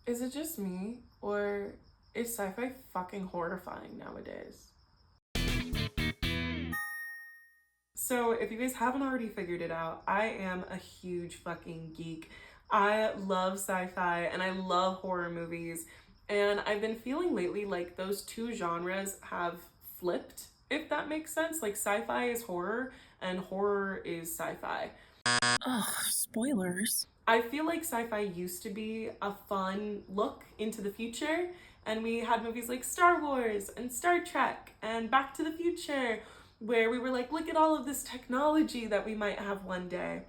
Is it just me, or is sci-fi fucking horrifying nowadays? So, if you guys haven't already figured it out, I am a huge fucking geek. I love sci-fi and I love horror movies. And I've been feeling lately like those two genres have flipped, if that makes sense. Like, sci-fi is horror and horror is sci-fi. Ugh, spoilers. I feel like sci-fi used to be a fun look into the future, and we had movies like Star Wars and Star Trek and Back to the Future, where we were like, look at all of this technology that we might have one day.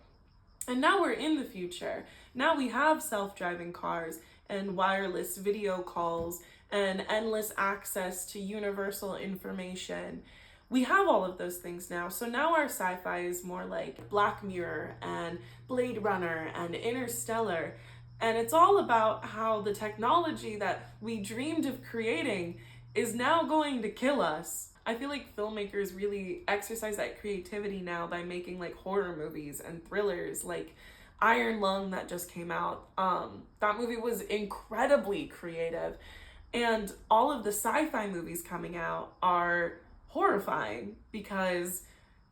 And now we're in the future. Now we have self-driving cars and wireless video calls and endless access to universal information. We have all of those things now. So now our sci-fi is more like Black Mirror and Blade Runner and Interstellar. And it's all about how the technology that we dreamed of creating is now going to kill us. I feel like filmmakers really exercise that creativity now by making like horror movies and thrillers like Iron Lung that just came out. That movie was incredibly creative. And all of the sci-fi movies coming out are horrifying because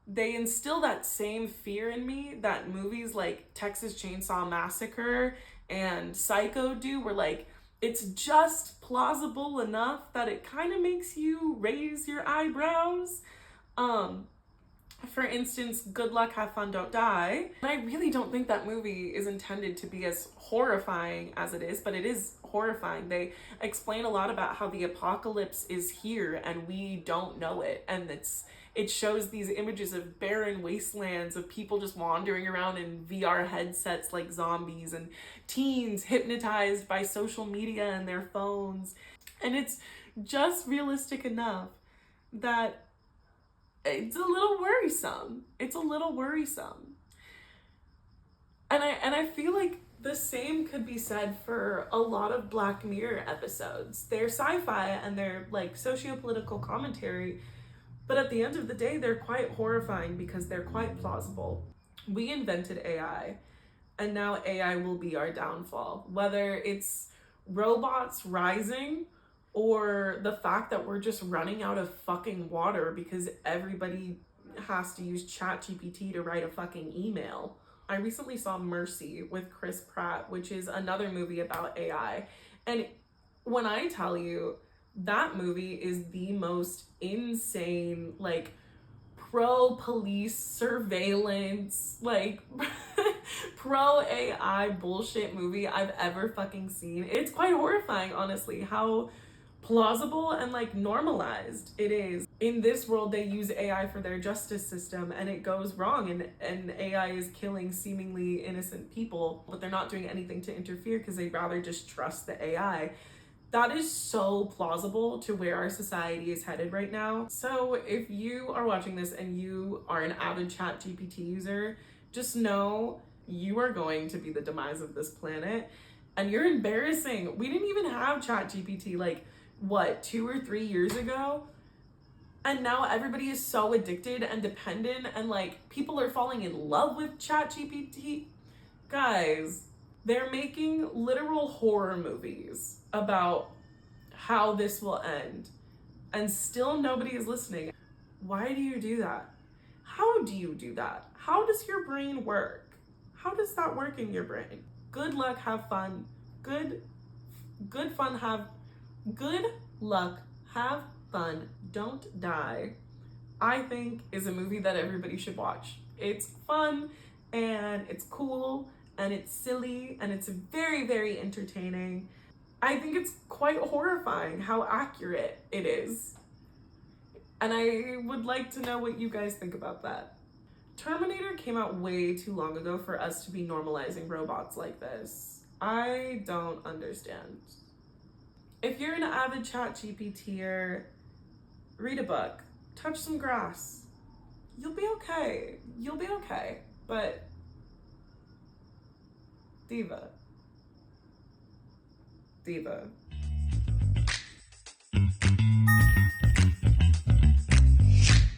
they instill that same fear in me that movies like Texas Chainsaw Massacre and Psycho do, where like it's just plausible enough that it kind of makes you raise your eyebrows. Um, for instance, Good Luck, Have Fun, Don't Die. And I really don't think that movie is intended to be as horrifying as it is, but it is horrifying. They explain a lot about how the apocalypse is here and we don't know it. And it shows these images of barren wastelands of people just wandering around in VR headsets like zombies and teens hypnotized by social media and their phones. And it's just realistic enough that it's a little worrisome. It's a little worrisome. And I feel like the same could be said for a lot of Black Mirror episodes. They're sci-fi and they're like socio-political commentary, but at the end of the day, they're quite horrifying because they're quite plausible. We invented AI, and now AI will be our downfall. Whether it's robots rising or the fact that we're just running out of fucking water because everybody has to use ChatGPT to write a fucking email. I recently saw Mercy with Chris Pratt, which is another movie about AI. And when I tell you that movie is the most insane, like, pro police surveillance, like pro AI bullshit movie I've ever fucking seen. It's quite horrifying, honestly, how plausible and like normalized it is. In this world, they use AI for their justice system and it goes wrong, and AI is killing seemingly innocent people, but they're not doing anything to interfere because they'd rather just trust the AI. That is so plausible to where our society is headed right now. So if you are watching this and you are an avid ChatGPT user, just know you are going to be the demise of this planet. And you're embarrassing. We didn't even have ChatGPT like, what, 2 or 3 years ago? And now everybody is so addicted and dependent, and like people are falling in love with ChatGPT. Guys, they're making literal horror movies about how this will end, and still nobody is listening. Why do you do that? How do you do that? How does your brain work? How does that work in your brain? Good luck, have fun. Good fun, have good luck, have fun, don't die. I think is a movie that everybody should watch. It's fun and it's cool and it's silly and it's very, very entertaining. I think it's quite horrifying how accurate it is. And I would like to know what you guys think about that. Terminator came out way too long ago for us to be normalizing robots like this. I don't understand. If you're an avid ChatGPTer, read a book, touch some grass. You'll be okay. You'll be okay. But diva.